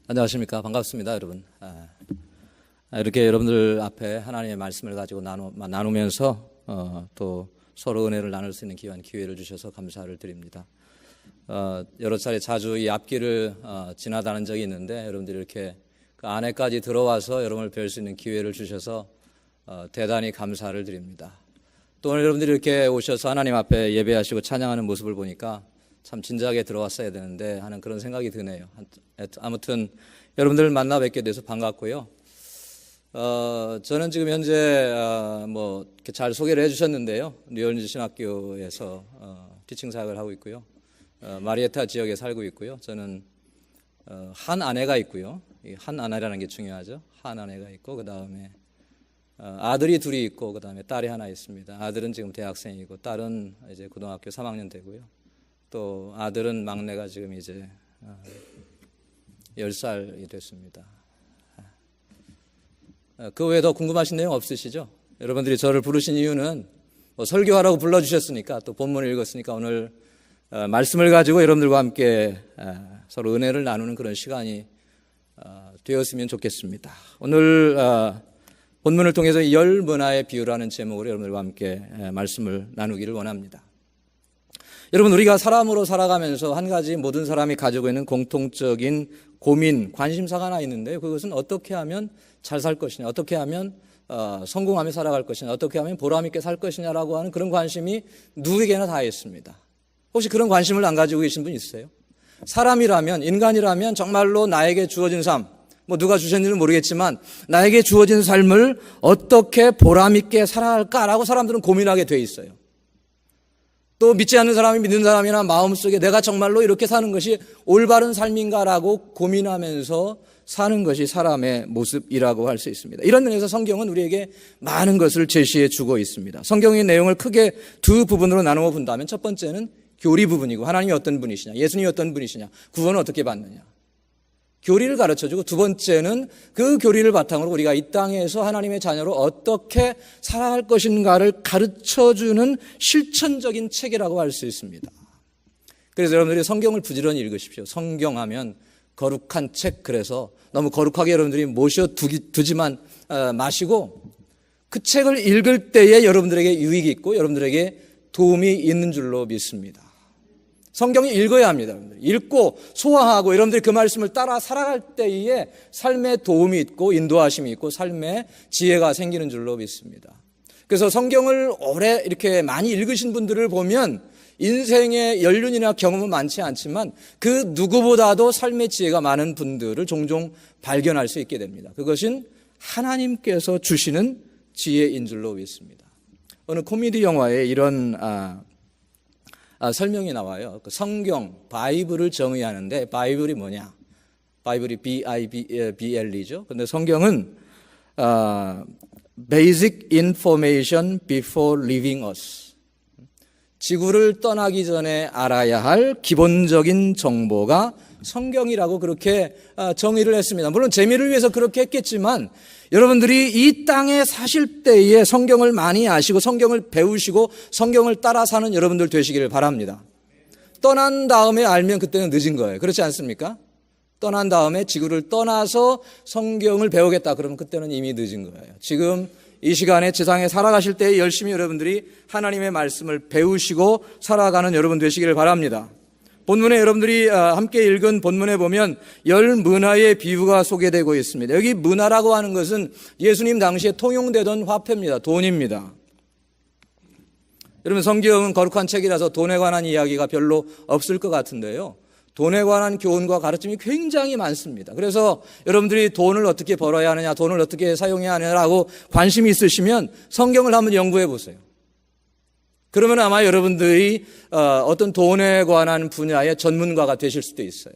안녕하십니까. 반갑습니다, 여러분. 이렇게 여러분들 앞에 하나님의 말씀을 가지고 나누면서 또 서로 은혜를 나눌 수 있는 기회를 주셔서 감사를 드립니다. 여러 차례 자주 이 앞길을 지나다닌 적이 있는데 여러분들이 이렇게 그 안에까지 들어와서 여러분을 뵐 수 있는 기회를 주셔서 대단히 감사를 드립니다. 또 오늘 여러분들이 이렇게 오셔서 하나님 앞에 예배하시고 찬양하는 모습을 보니까 참 진작에 들어왔어야 되는데 하는 그런 생각이 드네요. 아무튼 여러분들 만나 뵙게 돼서 반갑고요. 저는 지금 현재 뭐 이렇게 잘 소개를 해주셨는데요. 뉴올리언즈 신학교에서 티칭 사역을 하고 있고요. 마리에타 지역에 살고 있고요. 저는 한 아내가 있고요. 한 아내라는 게 중요하죠. 한 아내가 있고 그 다음에 아들이 둘이 있고 그 다음에 딸이 하나 있습니다. 아들은 지금 대학생이고 딸은 이제 고등학교 3학년 되고요. 또 아들은 막내가 지금 이제 10살이 됐습니다. 그 외에 더 궁금하신 내용 없으시죠? 여러분들이 저를 부르신 이유는 뭐 설교하라고 불러주셨으니까 또 본문을 읽었으니까 오늘 말씀을 가지고 여러분들과 함께 서로 은혜를 나누는 그런 시간이 되었으면 좋겠습니다. 오늘 본문을 통해서 열 문화의 비유라는 제목으로 여러분들과 함께 말씀을 나누기를 원합니다. 여러분, 우리가 사람으로 살아가면서 한 가지 모든 사람이 가지고 있는 공통적인 고민, 관심사가 하나 있는데요. 그것은 어떻게 하면 잘 살 것이냐, 어떻게 하면 성공하며 살아갈 것이냐, 어떻게 하면 보람 있게 살 것이냐라고 하는 그런 관심이 누구에게나 다 있습니다. 혹시 그런 관심을 안 가지고 계신 분 있어요? 사람이라면, 인간이라면 정말로 나에게 주어진 삶, 뭐 누가 주셨는지는 모르겠지만 나에게 주어진 삶을 어떻게 보람 있게 살아갈까라고 사람들은 고민하게 돼 있어요. 또 믿지 않는 사람이 믿는 사람이나 마음속에 내가 정말로 이렇게 사는 것이 올바른 삶인가라고 고민하면서 사는 것이 사람의 모습이라고 할 수 있습니다. 이런 면에서 성경은 우리에게 많은 것을 제시해 주고 있습니다. 성경의 내용을 크게 두 부분으로 나누어 본다면 첫 번째는 교리 부분이고 하나님이 어떤 분이시냐, 예수님이 어떤 분이시냐, 구원을 어떻게 받느냐, 교리를 가르쳐주고 두 번째는 그 교리를 바탕으로 우리가 이 땅에서 하나님의 자녀로 어떻게 살아갈 것인가를 가르쳐주는 실천적인 책이라고 할 수 있습니다. 그래서 여러분들이 성경을 부지런히 읽으십시오. 성경하면 거룩한 책, 그래서 너무 거룩하게 여러분들이 모셔두지만 마시고 그 책을 읽을 때에 여러분들에게 유익이 있고 여러분들에게 도움이 있는 줄로 믿습니다. 성경이 읽어야 합니다. 읽고 소화하고 여러분들이 그 말씀을 따라 살아갈 때에 삶에 도움이 있고 인도하심이 있고 삶에 지혜가 생기는 줄로 믿습니다. 그래서 성경을 오래 이렇게 많이 읽으신 분들을 보면 인생의 연륜이나 경험은 많지 않지만 그 누구보다도 삶의 지혜가 많은 분들을 종종 발견할 수 있게 됩니다. 그것은 하나님께서 주시는 지혜인 줄로 믿습니다. 어느 코미디 영화에 이런 설명이 나와요. 그 성경, 바이블을 정의하는데 바이블이 뭐냐? 바이블이 B-I-B-L이죠. 근데 성경은 Basic Information Before Leaving Us. 지구를 떠나기 전에 알아야 할 기본적인 정보가 성경이라고 그렇게 정의를 했습니다. 물론 재미를 위해서 그렇게 했겠지만 여러분들이 이 땅에 사실 때에 성경을 많이 아시고 성경을 배우시고 성경을 따라 사는 여러분들 되시기를 바랍니다. 떠난 다음에 알면 그때는 늦은 거예요. 그렇지 않습니까? 떠난 다음에 지구를 떠나서 성경을 배우겠다 그러면 그때는 이미 늦은 거예요. 지금 이 시간에 세상에 살아가실 때 열심히 여러분들이 하나님의 말씀을 배우시고 살아가는 여러분 되시기를 바랍니다. 본문에 여러분들이 함께 읽은 본문에 보면 열 문화의 비유가 소개되고 있습니다. 여기 문화라고 하는 것은 예수님 당시에 통용되던 화폐입니다. 돈입니다. 여러분, 성경은 거룩한 책이라서 돈에 관한 이야기가 별로 없을 것 같은데요. 돈에 관한 교훈과 가르침이 굉장히 많습니다. 그래서 여러분들이 돈을 어떻게 벌어야 하느냐, 돈을 어떻게 사용해야 하느냐라고 관심이 있으시면 성경을 한번 연구해 보세요. 그러면 아마 여러분들이 어떤 돈에 관한 분야의 전문가가 되실 수도 있어요.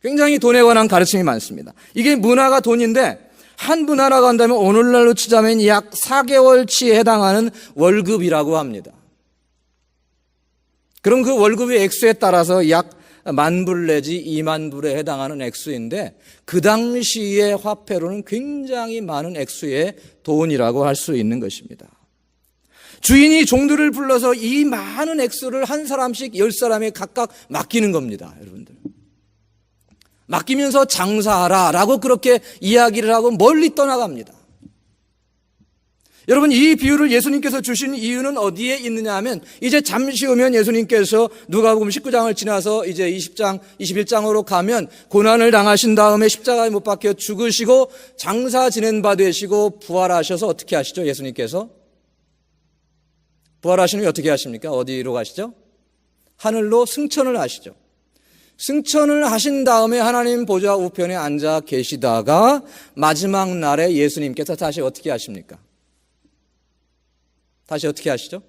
굉장히 돈에 관한 가르침이 많습니다. 이게 문화가 돈인데 한 문화라고 한다면 오늘날로 치자면 약 4개월치에 해당하는 월급이라고 합니다. 그럼 그 월급의 액수에 따라서 약 10,000불 내지 20,000불에 해당하는 액수인데 그 당시의 화폐로는 굉장히 많은 액수의 돈이라고 할 수 있는 것입니다. 주인이 종들을 불러서 이 많은 액수를 한 사람씩 10사람에 각각 맡기는 겁니다, 여러분들. 맡기면서 장사하라라고 그렇게 이야기를 하고 멀리 떠나갑니다. 여러분, 이 비유를 예수님께서 주신 이유는 어디에 있느냐 하면 이제 잠시 후면 예수님께서 누가복음 19장을 지나서 이제 20장, 21장으로 가면 고난을 당하신 다음에 십자가에 못 박혀 죽으시고 장사 지낸 바 되시고 부활하셔서 어떻게 하시죠? 예수님께서 부활하시는 게 어떻게 하십니까? 어디로 가시죠? 하늘로 승천을 하시죠. 승천을 하신 다음에 하나님 보좌 우편에 앉아 계시다가 마지막 날에 예수님께서 다시 어떻게 하십니까? 다시 어떻게 하시죠?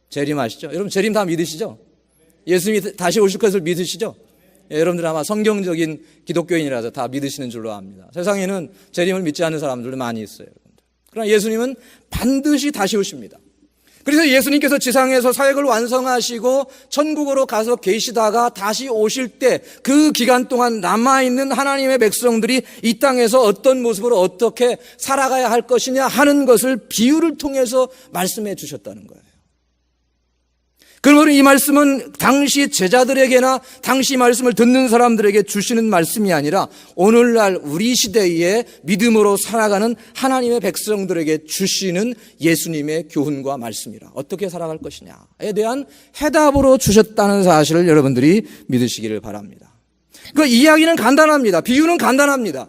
재림하시죠. 여러분, 재림 다 믿으시죠? 예수님이 다시 오실 것을 믿으시죠? 예, 여러분들 아마 성경적인 기독교인이라서 다 믿으시는 줄로 압니다. 세상에는 재림을 믿지 않는 사람들도 많이 있어요. 여러분들. 그러나 예수님은 반드시 다시 오십니다. 그래서 예수님께서 지상에서 사역을 완성하시고 천국으로 가서 계시다가 다시 오실 때 그 기간 동안 남아있는 하나님의 백성들이 이 땅에서 어떤 모습으로 어떻게 살아가야 할 것이냐 하는 것을 비유를 통해서 말씀해 주셨다는 거예요. 그러므로 이 말씀은 당시 제자들에게나 당시 말씀을 듣는 사람들에게 주시는 말씀이 아니라 오늘날 우리 시대에 믿음으로 살아가는 하나님의 백성들에게 주시는 예수님의 교훈과 말씀이라. 어떻게 살아갈 것이냐에 대한 해답으로 주셨다는 사실을 여러분들이 믿으시기를 바랍니다. 그 이야기는 간단합니다. 비유는 간단합니다.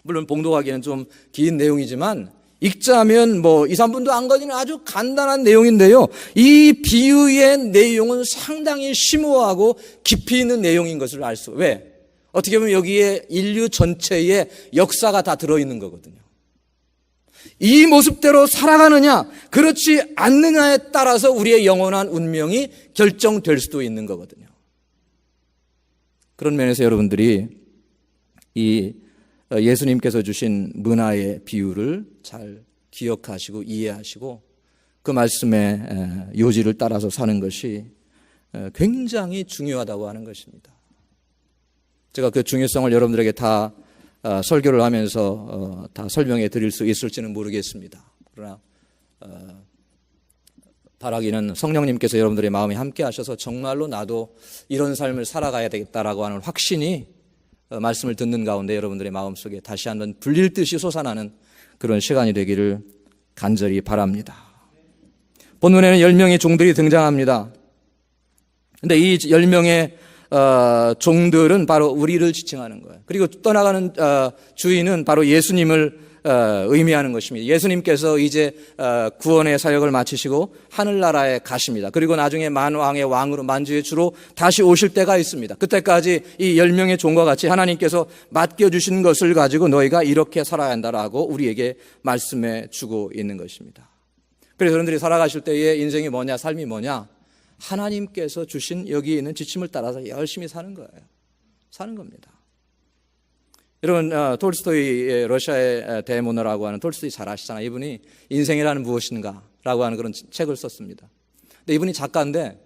물론 봉독하기는 좀 긴 내용이지만 읽자면 2, 3분도 안 걸리는 아주 간단한 내용인데요. 이 비유의 내용은 상당히 심오하고 깊이 있는 내용인 것을 알 수. 왜? 어떻게 보면 여기에 인류 전체의 역사가 다 들어있는 거거든요. 이 모습대로 살아가느냐, 그렇지 않느냐에 따라서 우리의 영원한 운명이 결정될 수도 있는 거거든요. 그런 면에서 여러분들이 이 예수님께서 주신 문화의 비유를 잘 기억하시고 이해하시고 그 말씀의 요지를 따라서 사는 것이 굉장히 중요하다고 하는 것입니다. 제가 그 중요성을 여러분들에게 다 설교를 하면서 다 설명해 드릴 수 있을지는 모르겠습니다. 그러나 바라기는 성령님께서 여러분들의 마음에 함께 하셔서 정말로 나도 이런 삶을 살아가야 되겠다라고 하는 확신이 말씀을 듣는 가운데 여러분들의 마음속에 다시 한번 불릴 듯이 솟아나는 그런 시간이 되기를 간절히 바랍니다. 본문에는 10명의 종들이 등장합니다. 그런데 이 10명의 종들은 바로 우리를 지칭하는 거예요. 그리고 떠나가는 주인은 바로 예수님을 의미하는 것입니다. 예수님께서 이제 구원의 사역을 마치시고 하늘나라에 가십니다. 그리고 나중에 만왕의 왕으로 만주의 주로 다시 오실 때가 있습니다. 그때까지 이 10명의 종과 같이 하나님께서 맡겨주신 것을 가지고 너희가 이렇게 살아야 한다라고 우리에게 말씀해 주고 있는 것입니다. 그래서 여러분들이 살아가실 때의 인생이 뭐냐, 삶이 뭐냐, 하나님께서 주신 여기 있는 지침을 따라서 열심히 사는 거예요. 사는 겁니다. 여러분, 톨스토이의 러시아의 대문호라고 하는 톨스토이 잘 아시잖아요. 이분이 인생이라는 무엇인가 라고 하는 그런 책을 썼습니다. 근데 이분이 작가인데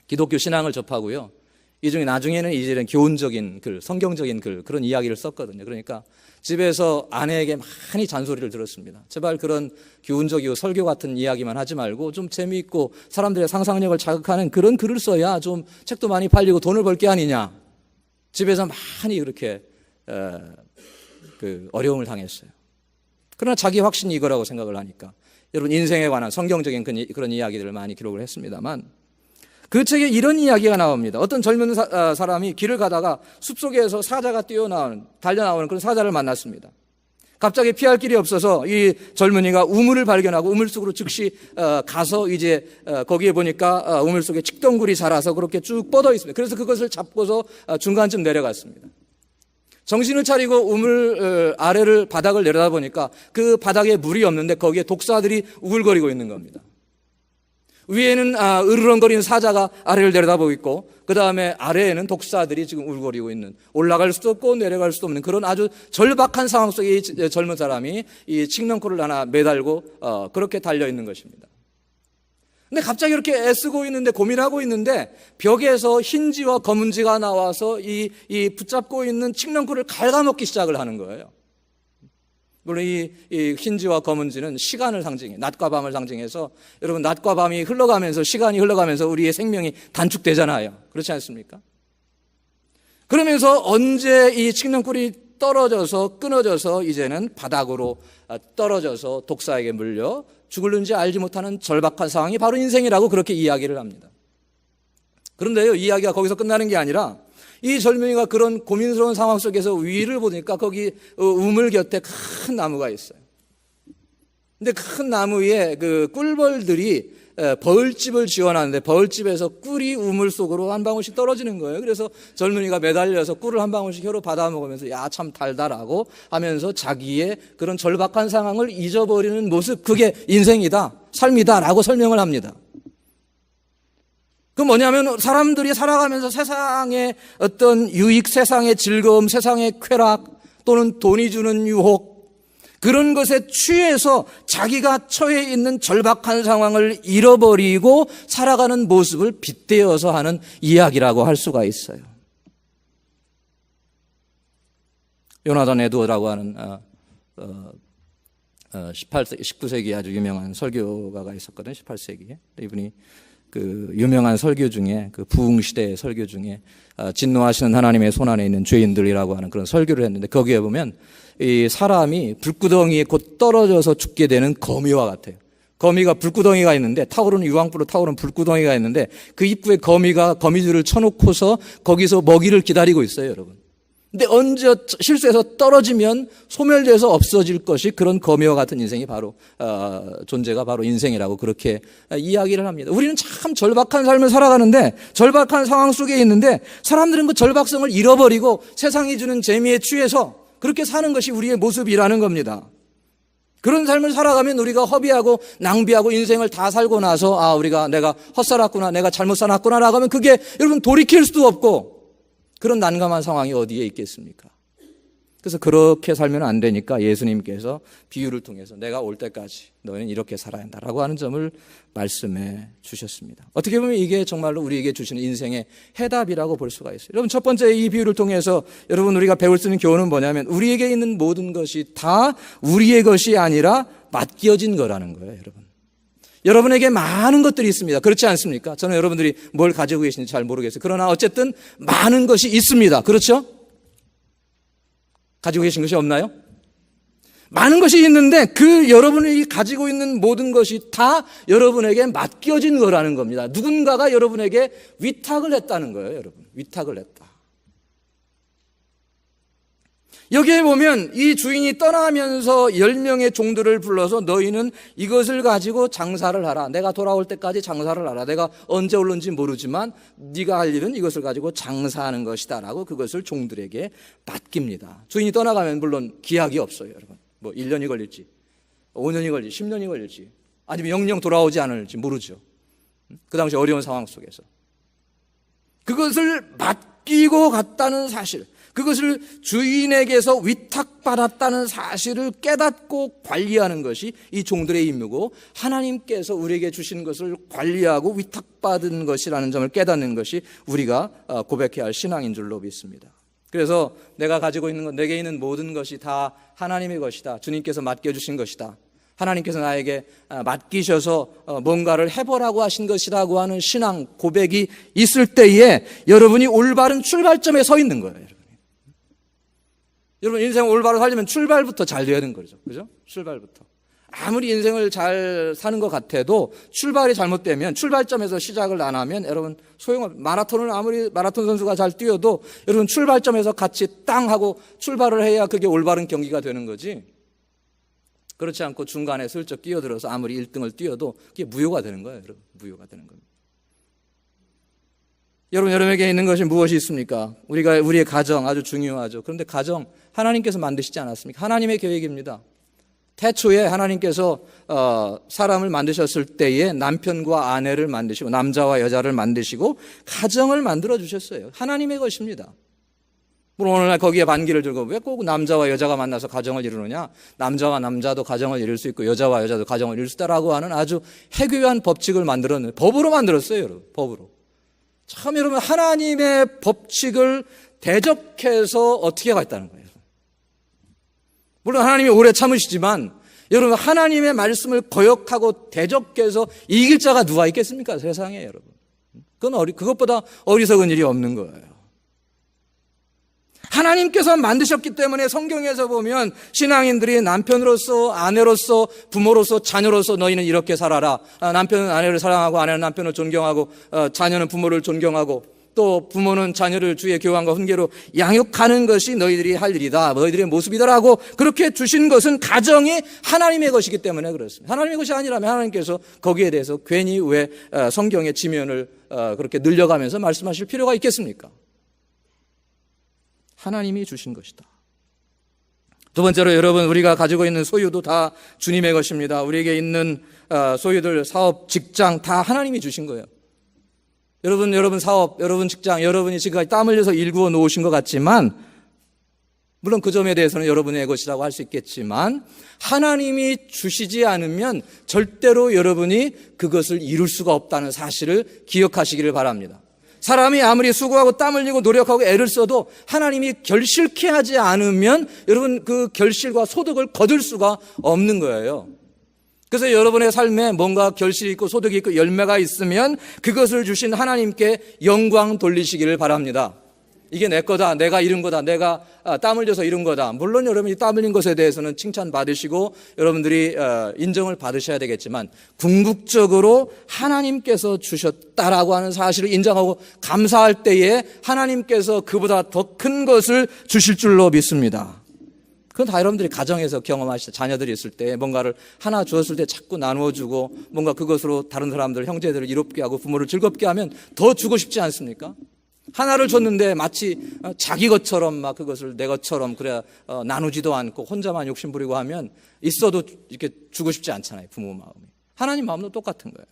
기독교 신앙을 접하고요. 이 중에 나중에는 이제 교훈적인 글, 성경적인 글, 그런 이야기를 썼거든요. 그러니까 집에서 아내에게 많이 잔소리를 들었습니다. 제발 그런 교훈적이고 설교 같은 이야기만 하지 말고 좀 재미있고 사람들의 상상력을 자극하는 그런 글을 써야 좀 책도 많이 팔리고 돈을 벌 게 아니냐. 집에서 많이 그렇게 어려움을 당했어요. 그러나 자기 확신이 이거라고 생각을 하니까 여러분 인생에 관한 성경적인 그런 이야기들을 많이 기록을 했습니다만 그 책에 이런 이야기가 나옵니다. 어떤 젊은 사람이 길을 가다가 숲속에서 사자가 달려나오는 그런 사자를 만났습니다. 갑자기 피할 길이 없어서 이 젊은이가 우물을 발견하고 우물 속으로 즉시 가서 이제 거기에 보니까 우물 속에 칡덩굴이 자라서 그렇게 쭉 뻗어 있습니다. 그래서 그것을 잡고서 중간쯤 내려갔습니다. 정신을 차리고 우물 아래를 바닥을 내려다보니까 그 바닥에 물이 없는데 거기에 독사들이 우글거리고 있는 겁니다. 위에는 으르렁거리는 사자가 아래를 내려다보고 있고 그 다음에 아래에는 독사들이 지금 울거리고 있는, 올라갈 수도 없고 내려갈 수도 없는 그런 아주 절박한 상황 속에 이 젊은 사람이 이 칡렁쿨을 하나 매달고 그렇게 달려있는 것입니다. 근데 갑자기 이렇게 애쓰고 있는데, 고민하고 있는데 벽에서 흰지와 검은지가 나와서 이 붙잡고 있는 칡렁쿨을 갉아먹기 시작을 하는 거예요. 물론 이 흰지와 검은지는 시간을 상징해, 낮과 밤을 상징해서, 여러분 낮과 밤이 흘러가면서, 시간이 흘러가면서 우리의 생명이 단축되잖아요. 그렇지 않습니까? 그러면서 언제 이 칡령꿀이 떨어져서 끊어져서 이제는 바닥으로 떨어져서 독사에게 물려 죽을는지 알지 못하는 절박한 상황이 바로 인생이라고 그렇게 이야기를 합니다. 그런데요, 이야기가 거기서 끝나는 게 아니라 이 젊은이가 그런 고민스러운 상황 속에서 위를 보니까 거기 우물 곁에 큰 나무가 있어요. 근데 큰 나무 위에 그 꿀벌들이 벌집을 지어놨는데 벌집에서 꿀이 우물 속으로 한 방울씩 떨어지는 거예요. 그래서 젊은이가 매달려서 꿀을 한 방울씩 혀로 받아 먹으면서 야, 참 달달하고 하면서 자기의 그런 절박한 상황을 잊어버리는 모습, 그게 인생이다, 삶이다라고 설명을 합니다. 그 뭐냐면 사람들이 살아가면서 세상의 어떤 유익, 세상의 즐거움, 세상의 쾌락 또는 돈이 주는 유혹, 그런 것에 취해서 자기가 처해 있는 절박한 상황을 잃어버리고 살아가는 모습을 빗대어서 하는 이야기라고 할 수가 있어요. 요나단 에드워드라고 하는 19세기에 아주 유명한 설교가가 있었거든요. 18세기에. 이분이 그 유명한 설교 중에, 그 부흥시대의 설교 중에 진노하시는 하나님의 손안에 있는 죄인들이라고 하는 그런 설교를 했는데, 거기에 보면 이 사람이 불구덩이에 곧 떨어져서 죽게 되는 거미와 같아요. 거미가 불구덩이가 있는데, 타오르는 유황불로 타오르는 불구덩이가 있는데 그 입구에 거미가 거미줄을 쳐놓고서 거기서 먹이를 기다리고 있어요, 여러분. 근데 언제 실수해서 떨어지면 소멸돼서 없어질 것이 그런 거미와 같은 인생이 바로 존재가 바로 인생이라고 그렇게 이야기를 합니다. 우리는 참 절박한 삶을 살아가는데, 절박한 상황 속에 있는데 사람들은 그 절박성을 잃어버리고 세상이 주는 재미에 취해서 그렇게 사는 것이 우리의 모습이라는 겁니다. 그런 삶을 살아가면 우리가 허비하고 낭비하고 인생을 다 살고 나서 내가 헛살았구나, 내가 잘못 살았구나라고 하면 그게 여러분 돌이킬 수도 없고 그런 난감한 상황이 어디에 있겠습니까? 그래서 그렇게 살면 안 되니까 예수님께서 비유를 통해서 내가 올 때까지 너희는 이렇게 살아야 한다라고 하는 점을 말씀해 주셨습니다. 어떻게 보면 이게 정말로 우리에게 주시는 인생의 해답이라고 볼 수가 있어요. 여러분, 첫 번째 이 비유를 통해서 여러분 우리가 배울 수 있는 교훈은 뭐냐면, 우리에게 있는 모든 것이 다 우리의 것이 아니라 맡겨진 거라는 거예요, 여러분. 여러분에게 많은 것들이 있습니다. 그렇지 않습니까? 저는 여러분들이 뭘 가지고 계신지 잘 모르겠어요. 그러나 어쨌든 많은 것이 있습니다. 그렇죠? 가지고 계신 것이 없나요? 많은 것이 있는데 그 여러분이 가지고 있는 모든 것이 다 여러분에게 맡겨진 거라는 겁니다. 누군가가 여러분에게 위탁을 했다는 거예요, 여러분. 위탁을 했다. 여기에 보면 이 주인이 떠나면서 10명의 종들을 불러서 너희는 이것을 가지고 장사를 하라. 내가 돌아올 때까지 장사를 하라. 내가 언제 올는지 모르지만 네가 할 일은 이것을 가지고 장사하는 것이다 라고 그것을 종들에게 맡깁니다. 주인이 떠나가면 물론 기약이 없어요, 여러분. 뭐 1년이 걸릴지 5년이 걸릴지 10년이 걸릴지 아니면 영영 돌아오지 않을지 모르죠. 그 당시 어려운 상황 속에서 그것을 맡기고 갔다는 사실, 그것을 주인에게서 위탁받았다는 사실을 깨닫고 관리하는 것이 이 종들의 임무고, 하나님께서 우리에게 주신 것을 관리하고 위탁받은 것이라는 점을 깨닫는 것이 우리가 고백해야 할 신앙인 줄로 믿습니다. 그래서 내가 가지고 있는 것, 내게 있는 모든 것이 다 하나님의 것이다. 주님께서 맡겨주신 것이다. 하나님께서 나에게 맡기셔서 뭔가를 해보라고 하신 것이라고 하는 신앙 고백이 있을 때에 여러분이 올바른 출발점에 서 있는 거예요. 여러분, 인생을 올바로 살려면 출발부터 잘 돼야 되는 거죠. 그죠? 출발부터. 아무리 인생을 잘 사는 것 같아도 출발이 잘못되면, 출발점에서 시작을 안 하면 여러분 마라톤을 아무리 마라톤 선수가 잘 뛰어도 여러분 출발점에서 같이 땅 하고 출발을 해야 그게 올바른 경기가 되는 거지. 그렇지 않고 중간에 슬쩍 끼어들어서 아무리 1등을 뛰어도 그게 무효가 되는 거예요, 여러분. 무효가 되는 겁니다. 여러분에게 있는 것이 무엇이 있습니까? 우리의 가정 아주 중요하죠. 그런데 가정 하나님께서 만드시지 않았습니까? 하나님의 계획입니다. 태초에 하나님께서 사람을 만드셨을 때에 남편과 아내를 만드시고 남자와 여자를 만드시고 가정을 만들어 주셨어요. 하나님의 것입니다. 물론 오늘날 거기에 반기를 들고 왜 꼭 남자와 여자가 만나서 가정을 이루느냐? 남자와 남자도 가정을 이룰 수 있고 여자와 여자도 가정을 이룰 수 있다라고 하는 아주 해괴한 법칙을 만들었는데, 법으로 만들었어요, 여러분. 법으로. 참 여러분, 하나님의 법칙을 대적해서 어떻게 가있다는 거예요. 물론 하나님이 오래 참으시지만 여러분, 하나님의 말씀을 거역하고 대적해서 이길 자가 누가 있겠습니까? 세상에, 여러분. 그것보다 어리석은 일이 없는 거예요. 하나님께서 만드셨기 때문에 성경에서 보면 신앙인들이 남편으로서, 아내로서, 부모로서, 자녀로서 너희는 이렇게 살아라. 남편은 아내를 사랑하고, 아내는 남편을 존경하고, 자녀는 부모를 존경하고, 또 부모는 자녀를 주의 교환과 훈계로 양육하는 것이 너희들이 할 일이다, 너희들의 모습이다라고 그렇게 주신 것은 가정이 하나님의 것이기 때문에 그렇습니다. 하나님의 것이 아니라면 하나님께서 거기에 대해서 괜히 왜 성경의 지면을 그렇게 늘려가면서 말씀하실 필요가 있겠습니까? 하나님이 주신 것이다. 두 번째로 여러분, 우리가 가지고 있는 소유도 다 주님의 것입니다. 우리에게 있는 소유들, 사업, 직장 다 하나님이 주신 거예요. 여러분 사업, 여러분 직장, 여러분이 지금까지 땀 흘려서 일구어 놓으신 것 같지만, 물론 그 점에 대해서는 여러분의 것이라고 할 수 있겠지만, 하나님이 주시지 않으면 절대로 여러분이 그것을 이룰 수가 없다는 사실을 기억하시기를 바랍니다. 사람이 아무리 수고하고 땀 흘리고 노력하고 애를 써도 하나님이 결실케 하지 않으면 여러분 그 결실과 소득을 거둘 수가 없는 거예요. 그래서 여러분의 삶에 뭔가 결실이 있고 소득이 있고 열매가 있으면 그것을 주신 하나님께 영광 돌리시기를 바랍니다. 이게 내 거다, 내가 이룬 거다, 내가 땀 흘려서 이룬 거다. 물론 여러분이 땀 흘린 것에 대해서는 칭찬받으시고 여러분들이 인정을 받으셔야 되겠지만, 궁극적으로 하나님께서 주셨다라고 하는 사실을 인정하고 감사할 때에 하나님께서 그보다 더 큰 것을 주실 줄로 믿습니다. 그건 다 여러분들이 가정에서 경험하시죠. 자녀들이 있을 때 뭔가를 하나 주었을 때 자꾸 나누어주고 뭔가 그것으로 다른 사람들, 형제들을 이롭게 하고 부모를 즐겁게 하면 더 주고 싶지 않습니까? 하나를 줬는데 마치 자기 것처럼 막 그것을 내 것처럼 그래 나누지도 않고 혼자만 욕심 부리고 하면 있어도 이렇게 주고 싶지 않잖아요. 부모 마음이. 하나님 마음도 똑같은 거예요.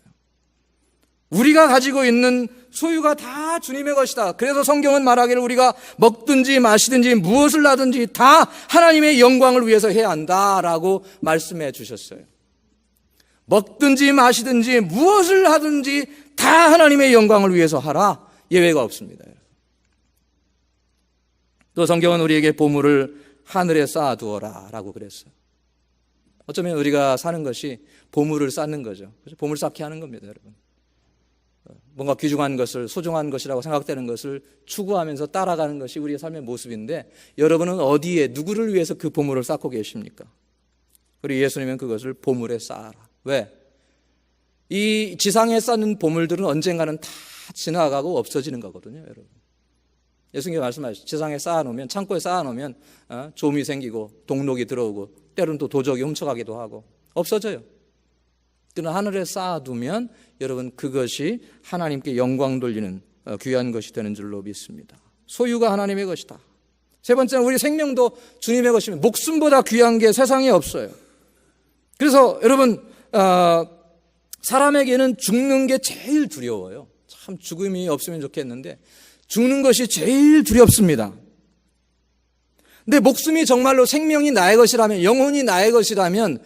우리가 가지고 있는 소유가 다 주님의 것이다. 그래서 성경은 말하기를 우리가 먹든지 마시든지 무엇을 하든지 다 하나님의 영광을 위해서 해야 한다라고 말씀해 주셨어요. 먹든지 마시든지 무엇을 하든지 다 하나님의 영광을 위해서 하라. 예외가 없습니다. 또 성경은 우리에게 보물을 하늘에 쌓아두어라 라고 그랬어요. 어쩌면 우리가 사는 것이 보물을 쌓는 거죠. 보물 쌓기 하는 겁니다, 여러분. 뭔가 귀중한 것을, 소중한 것이라고 생각되는 것을 추구하면서 따라가는 것이 우리의 삶의 모습인데, 여러분은 어디에, 누구를 위해서 그 보물을 쌓고 계십니까? 우리 예수님은 그것을 보물에 쌓아라. 왜? 이 지상에 쌓는 보물들은 언젠가는 다 지나가고 없어지는 거거든요, 여러분. 예수님께서 말씀하셨죠. 지상에 쌓아놓으면, 창고에 쌓아놓으면 좀이 생기고 동록이 들어오고 때로는 또 도적이 훔쳐가기도 하고 없어져요. 그러나 하늘에 쌓아두면 여러분 그것이 하나님께 영광 돌리는 귀한 것이 되는 줄로 믿습니다. 소유가 하나님의 것이다. 세 번째는 우리 생명도 주님의 것입니다. 목숨보다 귀한 게 세상에 없어요. 그래서 여러분 사람에게는 죽는 게 제일 두려워요. 참 죽음이 없으면 좋겠는데 죽는 것이 제일 두렵습니다. 근데 목숨이 정말로 생명이 나의 것이라면, 영혼이 나의 것이라면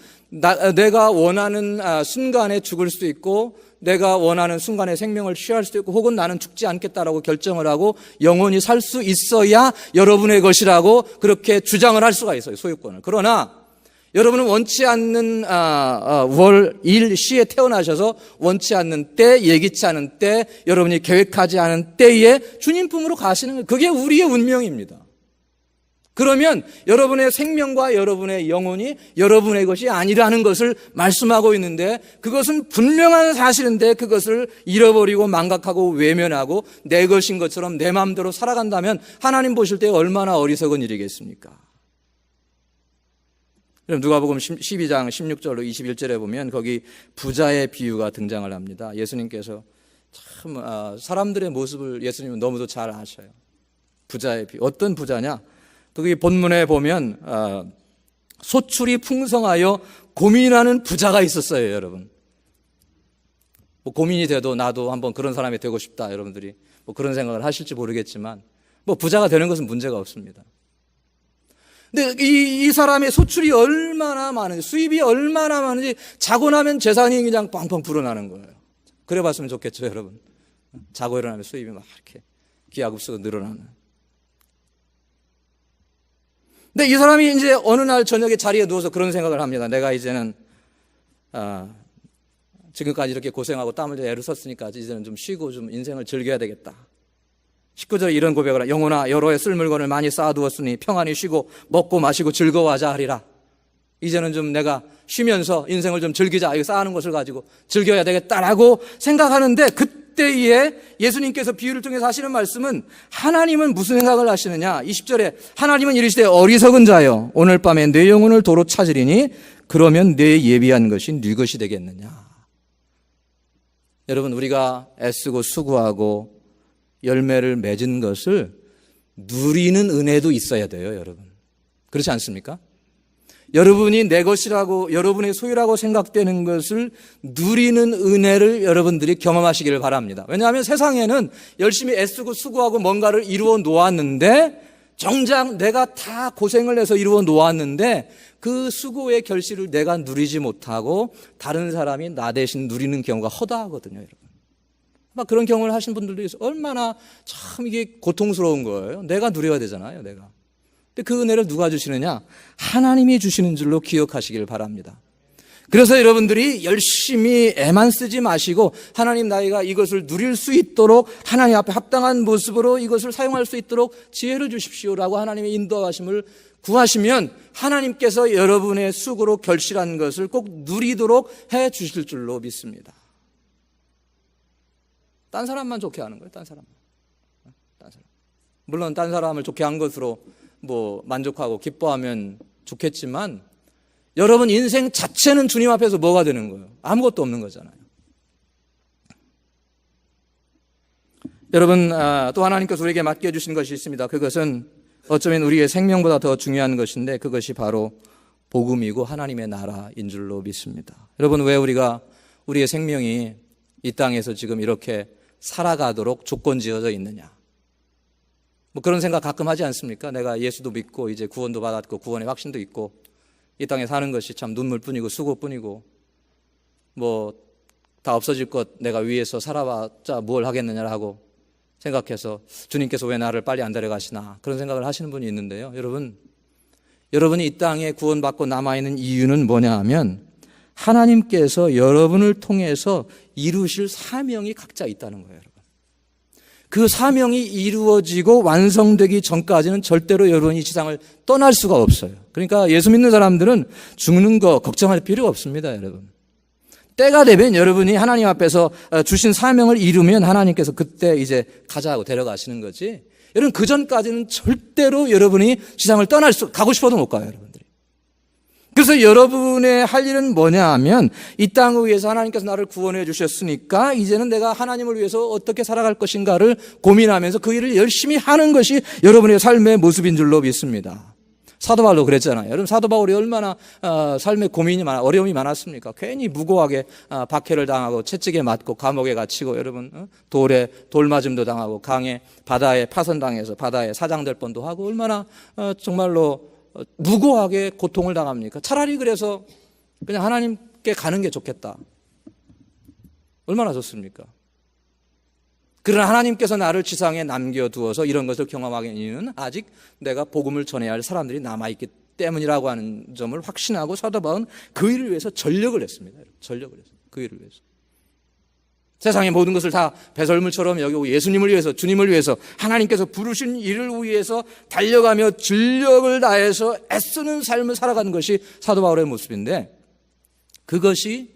내가 원하는 순간에 죽을 수도 있고 내가 원하는 순간에 생명을 취할 수도 있고 혹은 나는 죽지 않겠다라고 결정을 하고 영원히 살 수 있어야 여러분의 것이라고 그렇게 주장을 할 수가 있어요, 소유권을. 그러나 여러분은 원치 않는 월, 일, 시에 태어나셔서 원치 않는 때, 예기치 않은 때, 여러분이 계획하지 않은 때에 주님 품으로 가시는 거예요. 그게 우리의 운명입니다. 그러면 여러분의 생명과 여러분의 영혼이 여러분의 것이 아니라는 것을 말씀하고 있는데, 그것은 분명한 사실인데 그것을 잃어버리고 망각하고 외면하고 내 것인 것처럼 내 마음대로 살아간다면 하나님 보실 때 얼마나 어리석은 일이겠습니까? 그럼 누가복음 12장 16절로 21절에 보면 거기 부자의 비유가 등장을 합니다. 예수님께서 참 사람들의 모습을 예수님은 너무도 잘 아셔요. 부자의 비유. 어떤 부자냐? 거기 본문에 보면 소출이 풍성하여 고민하는 부자가 있었어요, 여러분. 뭐 고민이 돼도 나도 한번 그런 사람이 되고 싶다, 여러분들이 뭐 그런 생각을 하실지 모르겠지만 뭐 부자가 되는 것은 문제가 없습니다. 근데 이 사람의 소출이 얼마나 많은지, 수입이 얼마나 많은지 자고 나면 재산이 그냥 뻥뻥 불어나는 거예요. 그래 봤으면 좋겠죠, 여러분. 자고 일어나면 수입이 막 이렇게 기하급수로 늘어나는. 근데 이 사람이 이제 어느 날 저녁에 자리에 누워서 그런 생각을 합니다. 내가 이제는 지금까지 이렇게 고생하고 땀을 애를 썼으니까 이제는 좀 쉬고 좀 인생을 즐겨야 되겠다. 19절에 이런 고백을 하라. 영혼아 여러 해 쓸 물건을 많이 쌓아두었으니 평안히 쉬고 먹고 마시고 즐거워하자 하리라. 이제는 좀 내가 쉬면서 인생을 좀 즐기자. 이거 쌓아놓은 것을 가지고 즐겨야 되겠다라고 생각하는데, 그때에 예수님께서 비유를 통해서 하시는 말씀은, 하나님은 무슨 생각을 하시느냐. 20절에 하나님은 이르시되 어리석은 자여 오늘 밤에 내 영혼을 도로 찾으리니 그러면 내 예비한 것이 네 것이 되겠느냐. 여러분, 우리가 애쓰고 수고하고 열매를 맺은 것을 누리는 은혜도 있어야 돼요, 여러분. 그렇지 않습니까? 여러분이 내 것이라고, 여러분의 소유라고 생각되는 것을 누리는 은혜를 여러분들이 경험하시기를 바랍니다. 왜냐하면 세상에는 열심히 애쓰고 수고하고 뭔가를 이루어 놓았는데, 정작 내가 다 고생을 해서 이루어 놓았는데 그 수고의 결실을 내가 누리지 못하고 다른 사람이 나 대신 누리는 경우가 허다하거든요, 여러분. 막 그런 경험을 하신 분들도 있어요. 얼마나 참 이게 고통스러운 거예요. 내가 누려야 되잖아요, 내가. 근데 그 은혜를 누가 주시느냐? 하나님이 주시는 줄로 기억하시길 바랍니다. 그래서 여러분들이 열심히 애만 쓰지 마시고, 하나님 나이가 이것을 누릴 수 있도록 하나님 앞에 합당한 모습으로 이것을 사용할 수 있도록 지혜를 주십시오라고 하나님의 인도하심을 구하시면 하나님께서 여러분의 수고로 결실한 것을 꼭 누리도록 해 주실 줄로 믿습니다. 딴 사람만 좋게 하는 거예요, 딴 사람만. 딴 사람. 물론 딴 사람을 좋게 한 것으로 뭐 만족하고 기뻐하면 좋겠지만, 여러분 인생 자체는 주님 앞에서 뭐가 되는 거예요? 아무것도 없는 거잖아요. 여러분, 또 하나님께서 우리에게 맡겨주신 것이 있습니다. 그것은 어쩌면 우리의 생명보다 더 중요한 것인데, 그것이 바로 복음이고 하나님의 나라인 줄로 믿습니다. 여러분, 왜 우리가 우리의 생명이 이 땅에서 지금 이렇게 살아가도록 조건 지어져 있느냐? 뭐 그런 생각 가끔 하지 않습니까? 내가 예수도 믿고 이제 구원도 받았고 구원의 확신도 있고 이 땅에 사는 것이 참 눈물뿐이고 수고뿐이고 뭐 다 없어질 것 내가 위해서 살아봤자 뭘 하겠느냐라고 생각해서 주님께서 왜 나를 빨리 안 데려가시나, 그런 생각을 하시는 분이 있는데요. 여러분이 이 땅에 구원받고 남아있는 이유는 뭐냐 하면, 하나님께서 여러분을 통해서 이루실 사명이 각자 있다는 거예요, 여러분. 그 사명이 이루어지고 완성되기 전까지는 절대로 여러분이 이 지상을 떠날 수가 없어요. 그러니까 예수 믿는 사람들은 죽는 거 걱정할 필요가 없습니다, 여러분. 때가 되면 여러분이 하나님 앞에서 주신 사명을 이루면 하나님께서 그때 이제 가자고 데려가시는 거지, 여러분 그 전까지는 절대로 여러분이 지상을 가고 싶어도 못 가요, 여러분들이. 그래서 여러분의 할 일은 뭐냐 하면, 이 땅을 위해서 하나님께서 나를 구원해 주셨으니까 이제는 내가 하나님을 위해서 어떻게 살아갈 것인가를 고민하면서 그 일을 열심히 하는 것이 여러분의 삶의 모습인 줄로 믿습니다. 사도 바울도 그랬잖아요. 여러분, 사도 바울이 얼마나 삶의 고민이 어려움이 많았습니까? 괜히 무고하게 박해를 당하고 채찍에 맞고 감옥에 갇히고, 여러분 돌 맞음도 당하고 바다에 파손당해서 바다에 사장될 뻔도 하고, 얼마나 정말로 무고하게 고통을 당합니까? 차라리 그래서 그냥 하나님께 가는 게 좋겠다. 얼마나 좋습니까? 그러나 하나님께서 나를 지상에 남겨두어서 이런 것을 경험하게 이유는 아직 내가 복음을 전해야 할 사람들이 남아있기 때문이라고 하는 점을 확신하고 사도 바울은 그 일을 위해서 전력을 했습니다. 전력을 했어요. 그 일을 위해서. 세상의 모든 것을 다 배설물처럼 여기고 예수님을 위해서, 주님을 위해서, 하나님께서 부르신 일을 위해서 달려가며 전력을 다해서 애쓰는 삶을 살아가는 것이 사도 바울의 모습인데, 그것이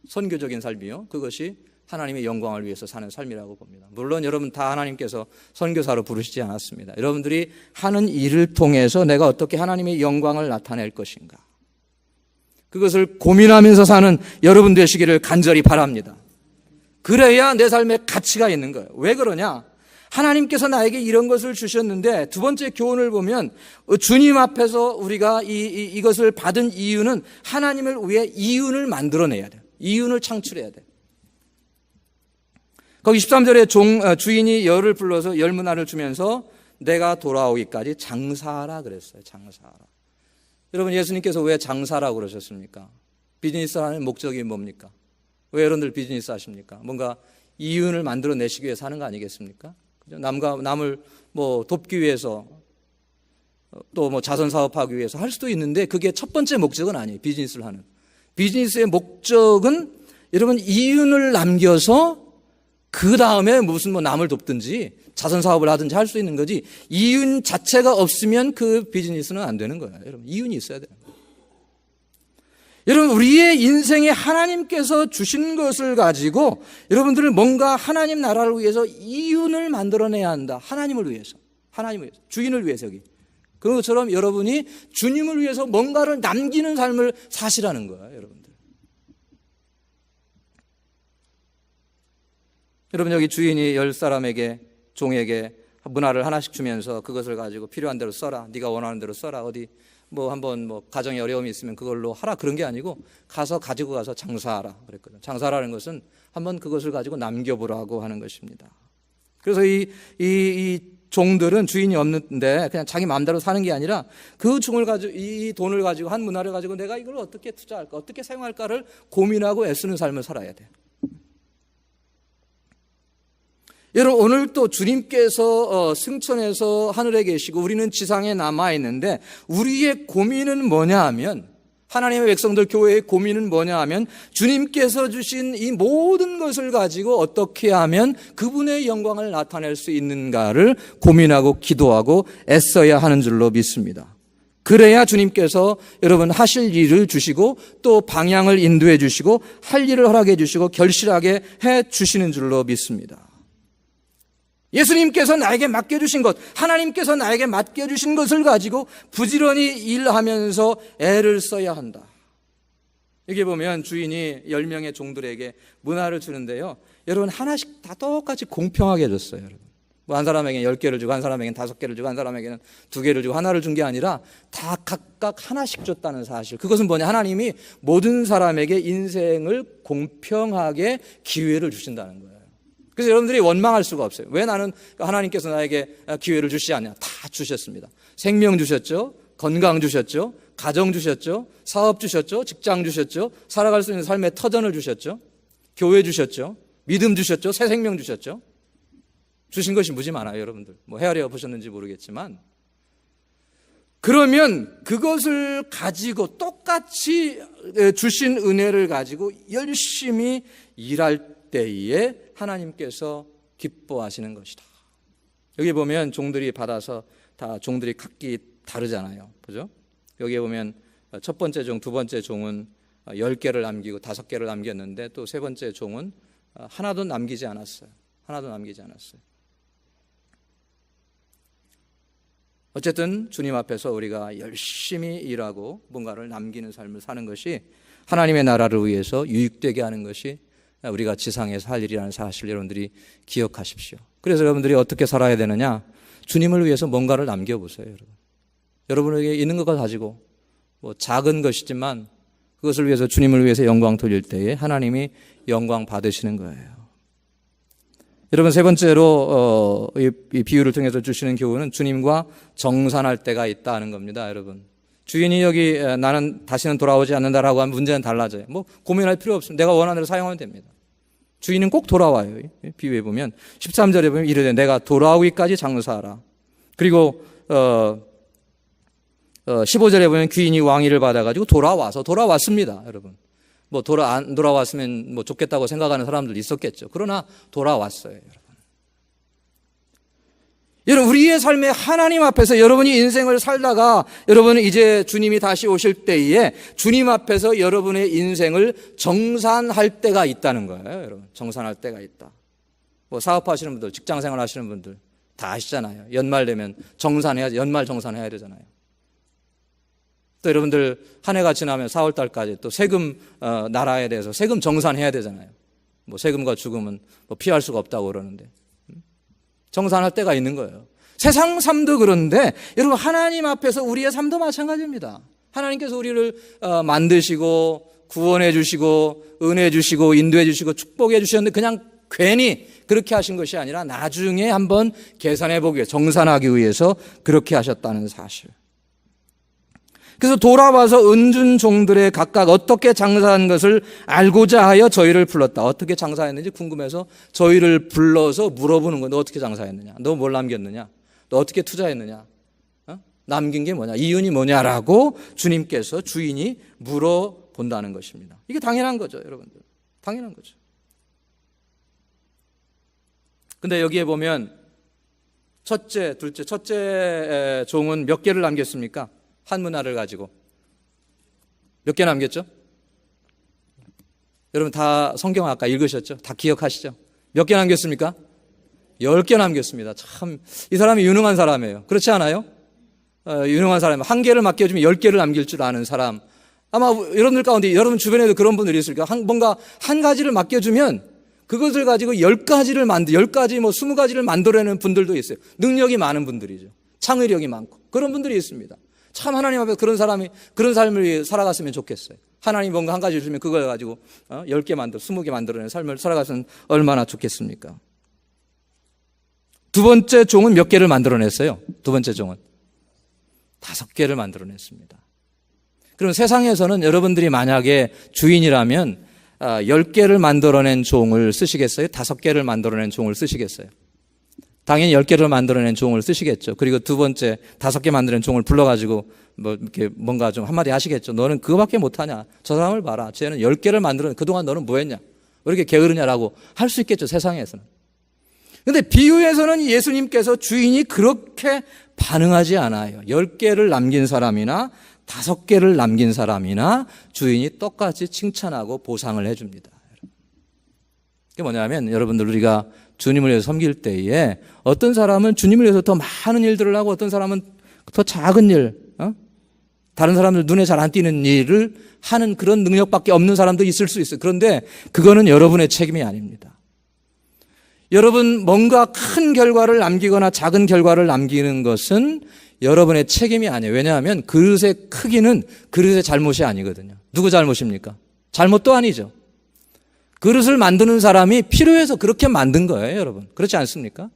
선교적인 삶이요, 그것이 하나님의 영광을 위해서 사는 삶이라고 봅니다. 물론 여러분 다 하나님께서 선교사로 부르시지 않았습니다. 여러분들이 하는 일을 통해서 내가 어떻게 하나님의 영광을 나타낼 것인가, 그것을 고민하면서 사는 여러분 되시기를 간절히 바랍니다. 그래야 내 삶에 가치가 있는 거예요. 왜 그러냐? 하나님께서 나에게 이런 것을 주셨는데, 두 번째 교훈을 보면 주님 앞에서 우리가 이것을 받은 이유는 하나님을 위해 이윤을 만들어내야 돼요. 이윤을 창출해야 돼요. 거기 13절에 주인이 열을 불러서 열 문화를 주면서 내가 돌아오기까지 장사하라 그랬어요. 장사하라. 여러분, 예수님께서 왜 장사라고 그러셨습니까? 비즈니스 하는 목적이 뭡니까? 왜 여러분들 비즈니스 하십니까? 뭔가 이윤을 만들어내시기 위해서 하는 거 아니겠습니까? 남을 뭐 돕기 위해서, 또 뭐 자선 사업하기 위해서 할 수도 있는데, 그게 첫 번째 목적은 아니에요. 비즈니스를 하는. 비즈니스의 목적은 여러분 이윤을 남겨서 그 다음에 무슨 뭐 남을 돕든지 자선 사업을 하든지 할 수 있는 거지, 이윤 자체가 없으면 그 비즈니스는 안 되는 거예요. 여러분, 이윤이 있어야 돼요. 여러분, 우리의 인생에 하나님께서 주신 것을 가지고 여러분들은 뭔가 하나님 나라를 위해서 이윤을 만들어내야 한다. 하나님을 위해서, 주인을 위해서. 여기 그것처럼 여러분이 주님을 위해서 뭔가를 남기는 삶을 사시라는 거예요, 여러분들. 여러분, 여기 주인이 10사람에게, 종에게 문화를 하나씩 주면서 그것을 가지고 필요한 대로 써라, 네가 원하는 대로 써라, 어디 뭐 한번 뭐 가정에 어려움이 있으면 그걸로 하라, 그런 게 아니고 가지고 가서 장사하라 그랬거든요. 장사라는 것은 한번 그것을 가지고 남겨보라고 하는 것입니다. 그래서 이 종들은 주인이 없는데 그냥 자기 마음대로 사는 게 아니라 그 종을 가지고, 이 돈을 가지고, 한 문화를 가지고 내가 이걸 어떻게 투자할까, 어떻게 사용할까를 고민하고 애쓰는 삶을 살아야 돼요. 여러분, 오늘 또 주님께서 승천해서 하늘에 계시고 우리는 지상에 남아있는데, 우리의 고민은 뭐냐 하면, 하나님의 백성들 교회의 고민은 뭐냐 하면, 주님께서 주신 이 모든 것을 가지고 어떻게 하면 그분의 영광을 나타낼 수 있는가를 고민하고 기도하고 애써야 하는 줄로 믿습니다. 그래야 주님께서 여러분 하실 일을 주시고 또 방향을 인도해 주시고 할 일을 허락해 주시고 결실하게 해 주시는 줄로 믿습니다. 예수님께서 나에게 맡겨주신 것, 하나님께서 나에게 맡겨주신 것을 가지고 부지런히 일하면서 애를 써야 한다. 여기 보면 주인이 10명의 종들에게 문화를 주는데요, 여러분 하나씩 다 똑같이 공평하게 줬어요. 여러분, 뭐 한 사람에게는 10개를 주고 한 사람에게는 5개를 주고 한 사람에게는 2개를 주고 하나를 준 게 아니라 다 각각 하나씩 줬다는 사실. 그것은 뭐냐, 하나님이 모든 사람에게 인생을 공평하게 기회를 주신다는 거예요. 그래서 여러분들이 원망할 수가 없어요. 왜 나는, 하나님께서 나에게 기회를 주시지 않냐? 다 주셨습니다. 생명 주셨죠, 건강 주셨죠, 가정 주셨죠, 사업 주셨죠, 직장 주셨죠, 살아갈 수 있는 삶의 터전을 주셨죠, 교회 주셨죠, 믿음 주셨죠, 새 생명 주셨죠. 주신 것이 무지 많아요, 여러분들. 뭐 헤아려 보셨는지 모르겠지만. 그러면 그것을 가지고, 똑같이 주신 은혜를 가지고 열심히 일할 때에 하나님께서 기뻐하시는 것이다. 여기 보면 종들이 받아서 다 종들이 각기 다르잖아요. 그죠? 여기 보면 첫 번째 종, 두 번째 종은 10개를 남기고 5개를 남겼는데, 또 세 번째 종은 하나도 남기지 않았어요. 어쨌든 주님 앞에서 우리가 열심히 일하고 뭔가를 남기는 삶을 사는 것이 하나님의 나라를 위해서 유익되게 하는 것이 우리가 지상에서 할 일이라는 사실, 여러분들이 기억하십시오. 그래서 여러분들이 어떻게 살아야 되느냐, 주님을 위해서 뭔가를 남겨보세요. 여러분에게 있는 것을 가지고, 뭐 작은 것이지만 그것을 위해서, 주님을 위해서 영광 돌릴 때에 하나님이 영광 받으시는 거예요. 여러분, 세 번째로 이 비유를 통해서 주시는 교훈은 주님과 정산할 때가 있다는 겁니다. 여러분, 주인이 여기 나는 다시는 돌아오지 않는다라고 하면 문제는 달라져요. 뭐 고민할 필요 없습니다. 내가 원하는 대로 사용하면 됩니다. 주인은 꼭 돌아와요. 비유에 보면 13절에 보면 이르되 내가 돌아오기까지 장사하라. 그리고 15절에 보면 귀인이 왕위를 받아가지고 돌아왔습니다. 여러분, 뭐 안 돌아왔으면 뭐 좋겠다고 생각하는 사람들 있었겠죠. 그러나 돌아왔어요. 여러분, 우리의 삶에 하나님 앞에서 여러분이 인생을 살다가 여러분은 이제 주님이 다시 오실 때에 주님 앞에서 여러분의 인생을 정산할 때가 있다는 거예요. 여러분, 정산할 때가 있다. 뭐 사업하시는 분들, 직장생활 하시는 분들 다 아시잖아요. 연말 되면 연말 정산해야 되잖아요. 또 여러분들 한 해가 지나면 4월 달까지 또 세금 나라에 대해서 세금 정산해야 되잖아요. 뭐 세금과 죽음은 뭐 피할 수가 없다고 그러는데 정산할 때가 있는 거예요. 세상 삶도 그런데 여러분, 하나님 앞에서 우리의 삶도 마찬가지입니다. 하나님께서 우리를 만드시고 구원해 주시고 은혜 주시고 인도해 주시고 축복해 주셨는데 그냥 괜히 그렇게 하신 것이 아니라 나중에 한번 계산해 보기 위해, 정산하기 위해서 그렇게 하셨다는 사실. 그래서 돌아와서 은준 종들의 각각 어떻게 장사한 것을 알고자 하여 저희를 불렀다. 어떻게 장사했는지 궁금해서 저희를 불러서 물어보는 거예요. 너 어떻게 장사했느냐? 너 뭘 남겼느냐? 너 어떻게 투자했느냐? 남긴 게 뭐냐? 이윤이 뭐냐라고 주인이 물어본다는 것입니다. 이게 당연한 거죠, 여러분들. 당연한 거죠. 근데 여기에 보면 첫째, 둘째, 첫째 종은 몇 개를 남겼습니까? 한 문화를 가지고. 몇 개 남겼죠? 여러분 다 성경 아까 읽으셨죠? 다 기억하시죠? 몇 개 남겼습니까? 10개 남겼습니다. 참, 이 사람이 유능한 사람이에요. 그렇지 않아요? 유능한 사람. 한 개를 맡겨주면 10개를 남길 줄 아는 사람. 아마 여러분들 가운데, 여러분 주변에도 그런 분들이 있을까? 뭔가 한 가지를 맡겨주면 그것을 가지고 10가지를 10가지, 20가지를 만들어내는 분들도 있어요. 능력이 많은 분들이죠. 창의력이 많고. 그런 분들이 있습니다. 참 하나님 앞에 그런 삶을 살아갔으면 좋겠어요. 하나님 뭔가 한 가지 주시면 그걸 가지고 10개 20개 만들어내는 삶을 살아갔으면 얼마나 좋겠습니까? 두 번째 종은 몇 개를 만들어냈어요? 두 번째 종은 5개를 만들어냈습니다. 그럼 세상에서는 여러분들이 만약에 주인이라면 10개를 만들어낸 종을 쓰시겠어요? 5개를 만들어낸 종을 쓰시겠어요? 당연히 10개를 만들어낸 종을 쓰시겠죠. 그리고 두 번째 5개 만드는 종을 불러가지고 이렇게 뭔가 좀 한마디 하시겠죠. 너는 그거밖에 못하냐? 저 사람을 봐라. 쟤는 10개를 만들어낸 그동안 너는 뭐 했냐? 왜 이렇게 게으르냐라고 할 수 있겠죠. 세상에서는. 근데 비유에서는 예수님께서 주인이 그렇게 반응하지 않아요. 10개를 남긴 사람이나 5개를 남긴 사람이나 주인이 똑같이 칭찬하고 보상을 해줍니다. 그게 뭐냐면 여러분들 우리가 주님을 위해서 섬길 때에 어떤 사람은 주님을 위해서 더 많은 일들을 하고 어떤 사람은 더 작은 일, 다른 사람들 눈에 잘 안 띄는 일을 하는 그런 능력밖에 없는 사람도 있을 수 있어요. 그런데 그거는 여러분의 책임이 아닙니다. 여러분 뭔가 큰 결과를 남기거나 작은 결과를 남기는 것은 여러분의 책임이 아니에요. 왜냐하면 그릇의 크기는 그릇의 잘못이 아니거든요. 누구 잘못입니까? 잘못도 아니죠. 그릇을 만드는 사람이 필요해서 그렇게 만든 거예요, 여러분. 그렇지 않습니까?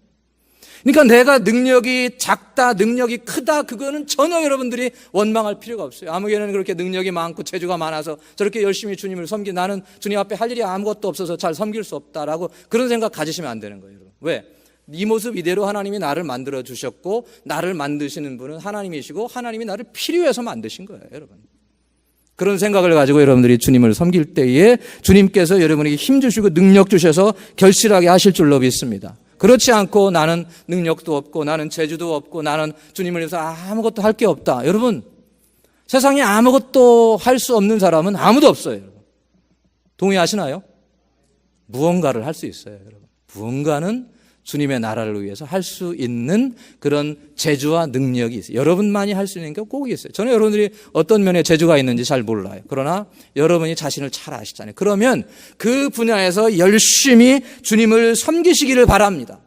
그러니까 내가 능력이 작다, 능력이 크다, 그거는 전혀 여러분들이 원망할 필요가 없어요. 아무개는 그렇게 능력이 많고 재주가 많아서 저렇게 열심히 주님을 나는 주님 앞에 할 일이 아무것도 없어서 잘 섬길 수 없다라고 그런 생각 가지시면 안 되는 거예요, 여러분. 왜? 이 모습 이대로 하나님이 나를 만들어 주셨고 나를 만드시는 분은 하나님이시고 하나님이 나를 필요해서 만드신 거예요, 여러분. 그런 생각을 가지고 여러분들이 주님을 섬길 때에 주님께서 여러분에게 힘 주시고 능력 주셔서 결실하게 하실 줄로 믿습니다. 그렇지 않고 나는 능력도 없고 나는 재주도 없고 나는 주님을 위해서 아무것도 할 게 없다. 여러분, 세상에 아무것도 할 수 없는 사람은 아무도 없어요. 동의하시나요? 무언가를 할 수 있어요, 여러분. 무언가는 주님의 나라를 위해서 할 수 있는 그런 재주와 능력이 있어요. 여러분만이 할 수 있는 게 꼭 있어요. 저는 여러분들이 어떤 면에 재주가 있는지 잘 몰라요. 그러나 여러분이 자신을 잘 아시잖아요. 그러면 그 분야에서 열심히 주님을 섬기시기를 바랍니다.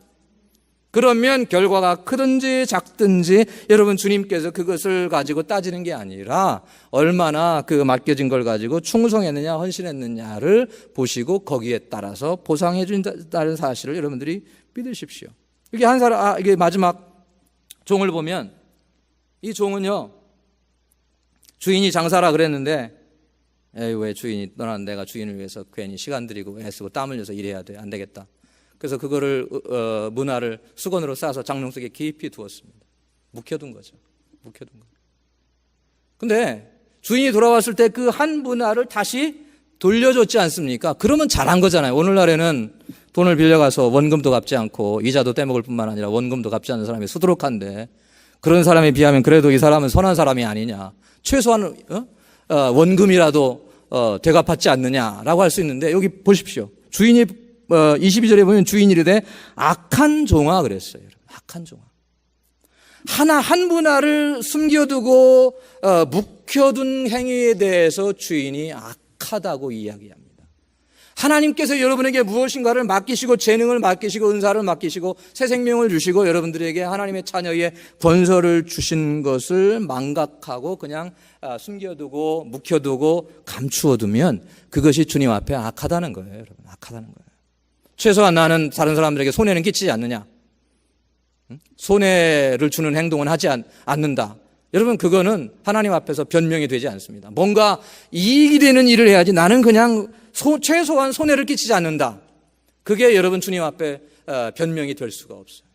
그러면 결과가 크든지 작든지 여러분 주님께서 그것을 가지고 따지는 게 아니라 얼마나 그 맡겨진 걸 가지고 충성했느냐 헌신했느냐를 보시고 거기에 따라서 보상해 준다는 사실을 여러분들이 믿으십시오. 이게 한 사람, 이게 마지막 종을 보면 이 종은요, 주인이 장사라 그랬는데, 에이, 왜 주인이 떠난 내가 주인을 위해서 괜히 시간 들이고 애쓰고 땀 흘려서 일해야 돼. 안 되겠다. 그래서 그거를, 문화를 수건으로 싸서 장롱 속에 깊이 두었습니다. 묵혀둔 거죠. 묵혀둔 거. 근데 주인이 돌아왔을 때 그 한 문화를 다시 돌려줬지 않습니까? 그러면 잘한 거잖아요. 오늘날에는 돈을 빌려가서 원금도 갚지 않고 이자도 떼먹을 뿐만 아니라 원금도 갚지 않는 사람이 수두룩한데 그런 사람에 비하면 그래도 이 사람은 선한 사람이 아니냐. 최소한 원금이라도 되갚았지 않느냐라고 할 수 있는데 여기 보십시오. 주인이 22절에 보면 주인이 이르되 악한 종아 그랬어요. 악한 종아. 한 문화를 숨겨두고 묵혀둔 행위에 대해서 주인이 악하다고 이야기합니다. 하나님께서 여러분에게 무엇인가를 맡기시고 재능을 맡기시고 은사를 맡기시고 새 생명을 주시고 여러분들에게 하나님의 자녀의 권세를 주신 것을 망각하고 그냥 숨겨두고 묵혀두고 감추어두면 그것이 주님 앞에 악하다는 거예요. 여러분, 악하다는 거예요. 최소한 나는 다른 사람들에게 손해는 끼치지 않느냐, 손해를 주는 행동은 하지 않는다. 여러분, 그거는 하나님 앞에서 변명이 되지 않습니다. 뭔가 이익이 되는 일을 해야지 나는 그냥 최소한 손해를 끼치지 않는다. 그게 여러분 주님 앞에 변명이 될 수가 없어요.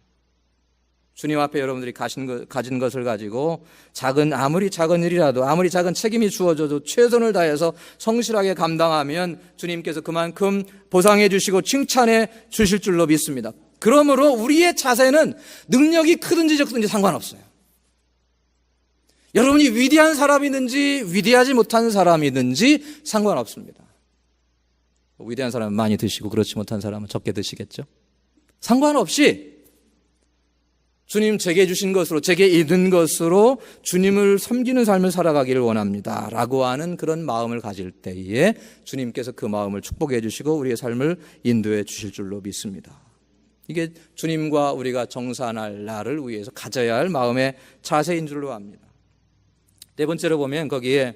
주님 앞에 여러분들이 가진 것을 가지고 아무리 작은 일이라도 아무리 작은 책임이 주어져도 최선을 다해서 성실하게 감당하면 주님께서 그만큼 보상해 주시고 칭찬해 주실 줄로 믿습니다. 그러므로 우리의 자세는 능력이 크든지 적든지 상관없어요. 여러분이 위대한 사람이든지 위대하지 못한 사람이든지 상관없습니다. 위대한 사람은 많이 드시고 그렇지 못한 사람은 적게 드시겠죠. 상관없이 주님 제게 주신 것으로, 제게 있는 것으로 주님을 섬기는 삶을 살아가기를 원합니다 라고 하는 그런 마음을 가질 때에 주님께서 그 마음을 축복해 주시고 우리의 삶을 인도해 주실 줄로 믿습니다. 이게 주님과 우리가 정산할 날을 위해서 가져야 할 마음의 자세인 줄로 압니다. 네 번째로 보면 거기에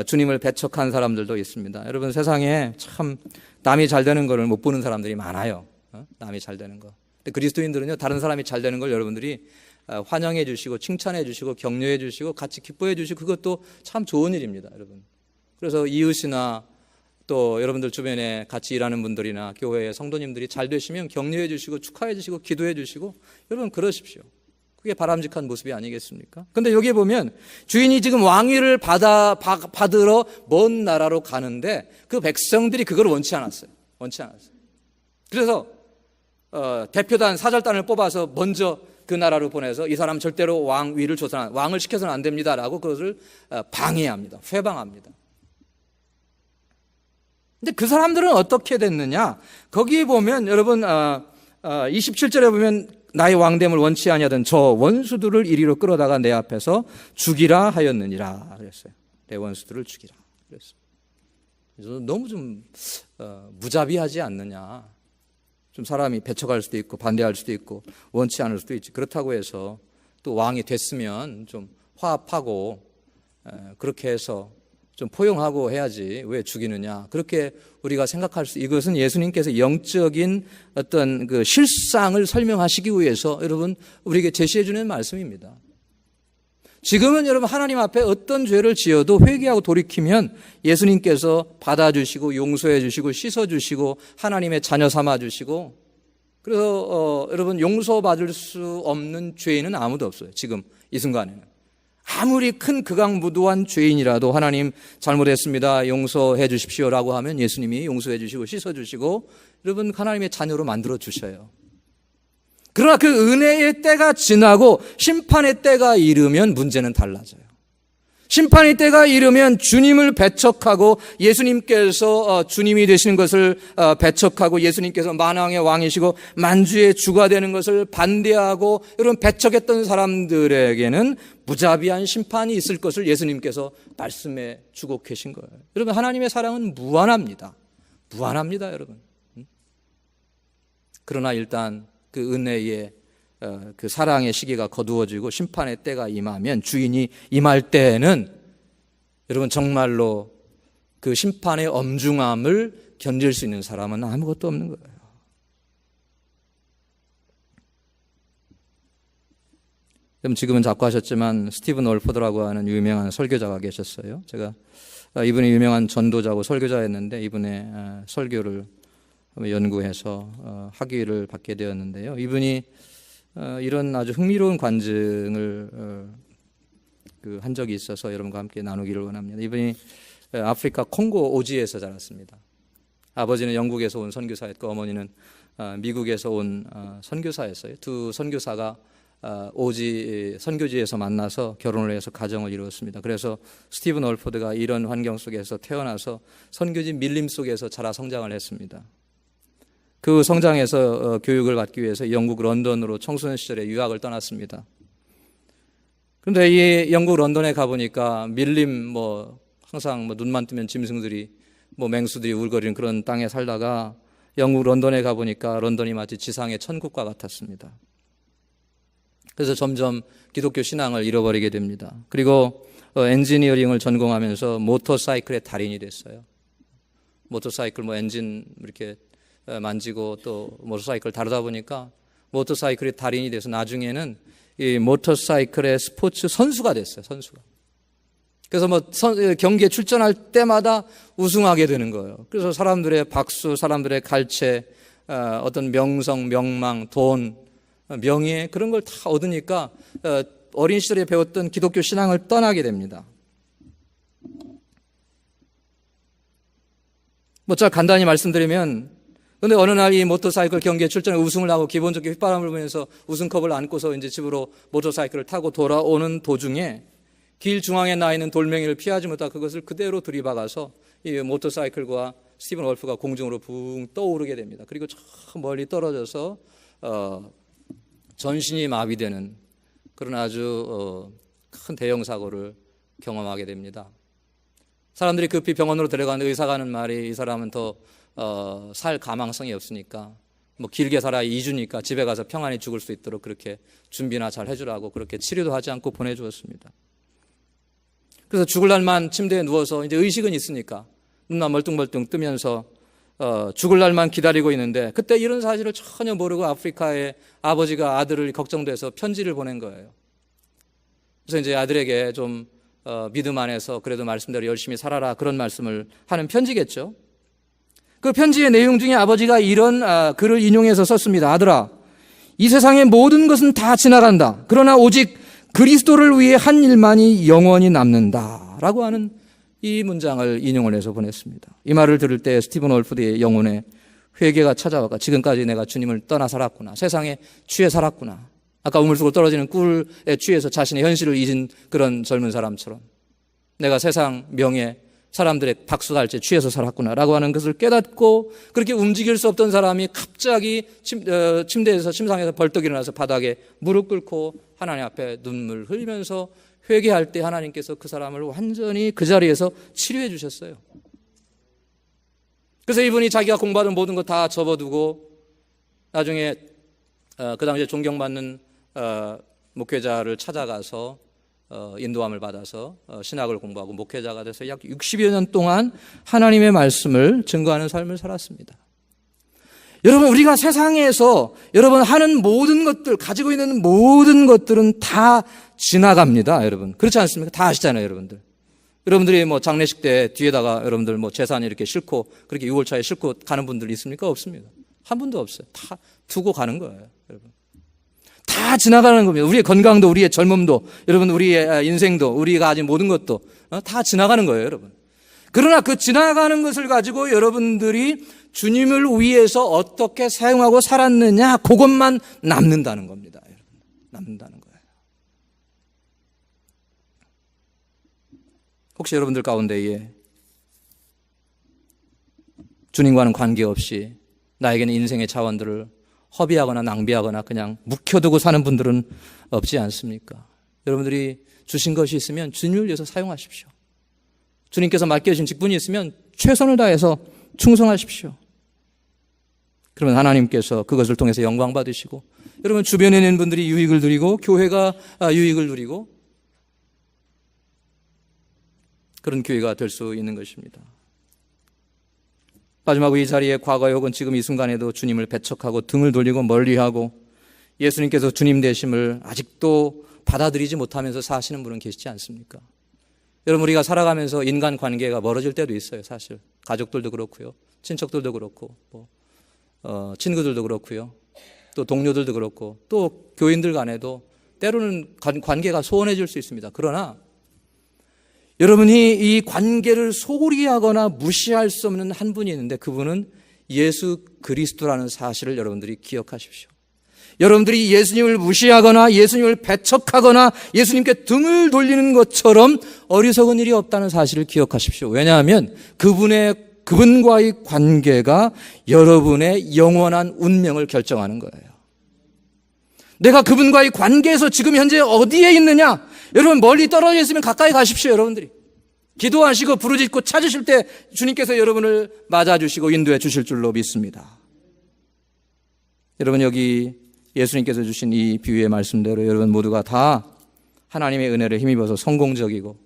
주님을 배척한 사람들도 있습니다. 여러분, 세상에 참 남이 잘 되는 거를 못 보는 사람들이 많아요. 남이 잘 되는 거. 근데 그리스도인들은요, 다른 사람이 잘 되는 걸 여러분들이 환영해 주시고 칭찬해 주시고 격려해 주시고 같이 기뻐해 주시고 그것도 참 좋은 일입니다, 여러분. 그래서 이웃이나 또 여러분들 주변에 같이 일하는 분들이나 교회의 성도님들이 잘 되시면 격려해 주시고 축하해 주시고 기도해 주시고 여러분 그러십시오. 그게 바람직한 모습이 아니겠습니까? 근데 여기에 보면 주인이 지금 왕위를 받으러 먼 나라로 가는데 그 백성들이 그걸 원치 않았어요. 그래서 대표단 사절단을 뽑아서 먼저 그 나라로 보내서 이 사람 절대로 왕위를 왕을 시켜서는 안 됩니다라고 그것을 방해합니다. 회방합니다. 근데 그 사람들은 어떻게 됐느냐? 거기에 보면 여러분 27절에 보면 나의 왕됨을 원치 아니하던 저 원수들을 이리로 끌어다가 내 앞에서 죽이라 하였느니라 그랬어요. 내 원수들을 죽이라 그랬어요. 그래서 너무 좀 무자비하지 않느냐. 좀 사람이 배척할 수도 있고 반대할 수도 있고 원치 않을 수도 있지. 그렇다고 해서 또 왕이 됐으면 좀 화합하고 그렇게 해서 좀 포용하고 해야지 왜 죽이느냐. 그렇게 우리가 생각할 수, 이것은 예수님께서 영적인 어떤 그 실상을 설명하시기 위해서 여러분 우리에게 제시해 주는 말씀입니다. 지금은 여러분 하나님 앞에 어떤 죄를 지어도 회개하고 돌이키면 예수님께서 받아주시고 용서해 주시고 씻어 주시고 하나님의 자녀 삼아 주시고, 그래서 여러분 용서받을 수 없는 죄인은 아무도 없어요. 지금 이 순간에는. 아무리 큰 극악무도한 죄인이라도 하나님 잘못했습니다, 용서해 주십시오라고 하면 예수님이 용서해 주시고 씻어 주시고 여러분 하나님의 자녀로 만들어 주셔요. 그러나 그 은혜의 때가 지나고 심판의 때가 이르면 문제는 달라져요. 심판의 때가 이르면 주님을 배척하고 예수님께서 주님이 되시는 것을 배척하고 예수님께서 만왕의 왕이시고 만주의 주가 되는 것을 반대하고 여러분 배척했던 사람들에게는 무자비한 심판이 있을 것을 예수님께서 말씀해 주고 계신 거예요. 여러분 하나님의 사랑은 무한합니다. 무한합니다, 여러분. 그러나 일단 그 은혜의 그 사랑의 시기가 거두어지고 심판의 때가 임하면, 주인이 임할 때에는 여러분 정말로 그 심판의 엄중함을 견딜 수 있는 사람은 아무것도 없는 거예요. 지금은 자꾸 하셨지만 스티븐 올포드라고 하는 유명한 설교자가 계셨어요. 제가 이분이 유명한 전도자고 설교자였는데 이분의 설교를 연구해서 학위를 받게 되었는데요. 이분이 이런 아주 흥미로운 관증을 한 적이 있어서 여러분과 함께 나누기를 원합니다. 이분이 아프리카 콩고 오지에서 자랐습니다. 아버지는 영국에서 온 선교사였고 어머니는 미국에서 온 선교사였어요. 두 선교사가 오지 선교지에서 만나서 결혼을 해서 가정을 이루었습니다. 그래서 스티븐 올포드가 이런 환경 속에서 태어나서 선교지 밀림 속에서 자라 성장을 했습니다. 그 성장에서 교육을 받기 위해서 영국 런던으로 청소년 시절에 유학을 떠났습니다. 그런데 이 영국 런던에 가보니까 밀림 항상 눈만 뜨면 짐승들이 맹수들이 울거리는 그런 땅에 살다가 영국 런던에 가보니까 런던이 마치 지상의 천국과 같았습니다. 그래서 점점 기독교 신앙을 잃어버리게 됩니다. 그리고 엔지니어링을 전공하면서 모터사이클의 달인이 됐어요. 모터사이클 엔진 이렇게 만지고 또 모터사이클 다루다 보니까 모터사이클의 달인이 돼서 나중에는 이 모터사이클의 스포츠 선수가 됐어요. 선수가. 그래서 경기에 출전할 때마다 우승하게 되는 거예요. 그래서 사람들의 박수, 사람들의 갈채, 어떤 명성, 명망, 돈, 명예 그런 걸 다 얻으니까 어린 시절에 배웠던 기독교 신앙을 떠나게 됩니다. 간단히 말씀드리면 근데 어느 날 이 모터사이클 경기에 출전해 우승을 하고 기본적인 휘바람을 보면서 우승컵을 안고서 이제 집으로 모터사이클을 타고 돌아오는 도중에 길 중앙에 나 있는 돌멩이를 피하지 못하고 그것을 그대로 들이박아서 이 모터사이클과 스티븐 월프가 공중으로 붕 떠오르게 됩니다. 그리고 저 멀리 떨어져서 전신이 마비되는 그런 아주 큰 대형 사고를 경험하게 됩니다. 사람들이 급히 병원으로 데려가는데 의사가 하는 말이 이 사람은 더 살 가망성이 없으니까 뭐 길게 살아야 2주니까 집에 가서 평안히 죽을 수 있도록 그렇게 준비나 잘 해주라고 그렇게 치료도 하지 않고 보내주었습니다. 그래서 죽을 날만 침대에 누워서 이제 의식은 있으니까 눈만 멀뚱멀뚱 뜨면서 죽을 날만 기다리고 있는데 그때 이런 사실을 전혀 모르고 아프리카의 아버지가 아들을 걱정돼서 편지를 보낸 거예요. 그래서 이제 아들에게 좀 믿음 안에서 그래도 말씀대로 열심히 살아라 그런 말씀을 하는 편지겠죠. 그 편지의 내용 중에 아버지가 이런 글을 인용해서 썼습니다. 아들아, 이 세상의 모든 것은 다 지나간다. 그러나 오직 그리스도를 위해 한 일만이 영원히 남는다 라고 하는 이 문장을 인용을 해서 보냈습니다. 이 말을 들을 때 스티븐 월프드의 영혼에 회개가 찾아와가 지금까지 내가 주님을 떠나 살았구나. 세상에 취해 살았구나. 아까 우물속으로 떨어지는 꿀에 취해서 자신의 현실을 잊은 그런 젊은 사람처럼 내가 세상 명예 사람들의 박수갈채 취해서 살았구나 라고 하는 것을 깨닫고 그렇게 움직일 수 없던 사람이 갑자기 침대에서 침상에서 벌떡 일어나서 바닥에 무릎 꿇고 하나님 앞에 눈물 흘리면서 회개할 때 하나님께서 그 사람을 완전히 그 자리에서 치료해 주셨어요. 그래서 이분이 자기가 공부하던 모든 거 다 접어두고 나중에 그 당시에 존경받는 목회자를 찾아가서 인도함을 받아서 신학을 공부하고 목회자가 돼서 약 60여 년 동안 하나님의 말씀을 증거하는 삶을 살았습니다. 여러분, 우리가 세상에서 여러분 하는 모든 것들, 가지고 있는 모든 것들은 다 지나갑니다. 여러분, 그렇지 않습니까? 다 아시잖아요, 여러분들. 여러분들이 뭐 장례식 때 뒤에다가 여러분들 뭐 재산 이렇게 싣고 그렇게 유골차에 싣고 가는 분들 있습니까? 없습니다. 한 분도 없어요. 다 두고 가는 거예요, 여러분. 다 지나가는 겁니다. 우리의 건강도, 우리의 젊음도, 여러분, 우리의 인생도, 우리가 가진 모든 것도 다 지나가는 거예요, 여러분. 그러나 그 지나가는 것을 가지고 여러분들이 주님을 위해서 어떻게 사용하고 살았느냐, 그것만 남는다는 겁니다, 여러분. 남는다는 거예요. 혹시 여러분들 가운데에 주님과는 관계없이 나에게는 인생의 자원들을 허비하거나 낭비하거나 그냥 묵혀두고 사는 분들은 없지 않습니까? 여러분들이 주신 것이 있으면 주님을 위해서 사용하십시오. 주님께서 맡겨주신 직분이 있으면 최선을 다해서 충성하십시오. 그러면 하나님께서 그것을 통해서 영광 받으시고 여러분 주변에 있는 분들이 유익을 누리고 교회가 유익을 누리고 그런 교회가 될 수 있는 것입니다. 마지막으로 이 자리에 과거에 혹은 지금 이 순간에도 주님을 배척하고 등을 돌리고 멀리하고 예수님께서 주님 되심을 아직도 받아들이지 못하면서 사시는 분은 계시지 않습니까? 여러분, 우리가 살아가면서 인간관계가 멀어질 때도 있어요. 사실 가족들도 그렇고요, 친척들도 그렇고 친구들도 그렇고요, 또 동료들도 그렇고 또 교인들 간에도 때로는 관계가 소원해질 수 있습니다. 그러나 여러분이 이 관계를 소홀히 하거나 무시할 수 없는 한 분이 있는데 그분은 예수 그리스도라는 사실을 여러분들이 기억하십시오. 여러분들이 예수님을 무시하거나 예수님을 배척하거나 예수님께 등을 돌리는 것처럼 어리석은 일이 없다는 사실을 기억하십시오. 왜냐하면 그분과의 관계가 여러분의 영원한 운명을 결정하는 거예요. 내가 그분과의 관계에서 지금 현재 어디에 있느냐? 여러분, 멀리 떨어져 있으면 가까이 가십시오. 여러분들이 기도하시고 부르짖고 찾으실 때 주님께서 여러분을 맞아주시고 인도해 주실 줄로 믿습니다. 여러분, 여기 예수님께서 주신 이 비유의 말씀대로 여러분 모두가 다 하나님의 은혜를 힘입어서 성공적이고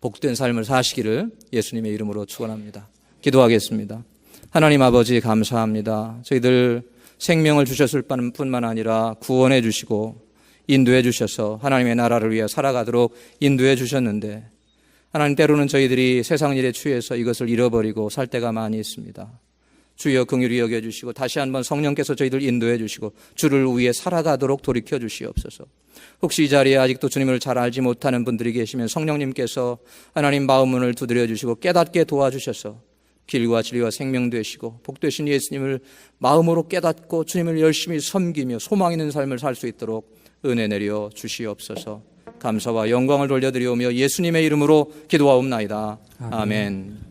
복된 삶을 사시기를 예수님의 이름으로 축원합니다. 기도하겠습니다. 하나님 아버지, 감사합니다. 저희들 생명을 주셨을 뿐만 아니라 구원해 주시고 인도해 주셔서 하나님의 나라를 위해 살아가도록 인도해 주셨는데 하나님, 때로는 저희들이 세상 일에 취해서 이것을 잃어버리고 살 때가 많이 있습니다. 주여 긍휼히 여겨주시고 다시 한번 성령께서 저희들 인도해 주시고 주를 위해 살아가도록 돌이켜 주시옵소서. 혹시 이 자리에 아직도 주님을 잘 알지 못하는 분들이 계시면 성령님께서 하나님 마음문을 두드려 주시고 깨닫게 도와주셔서 길과 진리와 생명 되시고 복되신 예수님을 마음으로 깨닫고 주님을 열심히 섬기며 소망 있는 삶을 살 수 있도록 은혜 내려 주시옵소서. 감사와 영광을 돌려드리오며 예수님의 이름으로 기도하옵나이다. 아멘.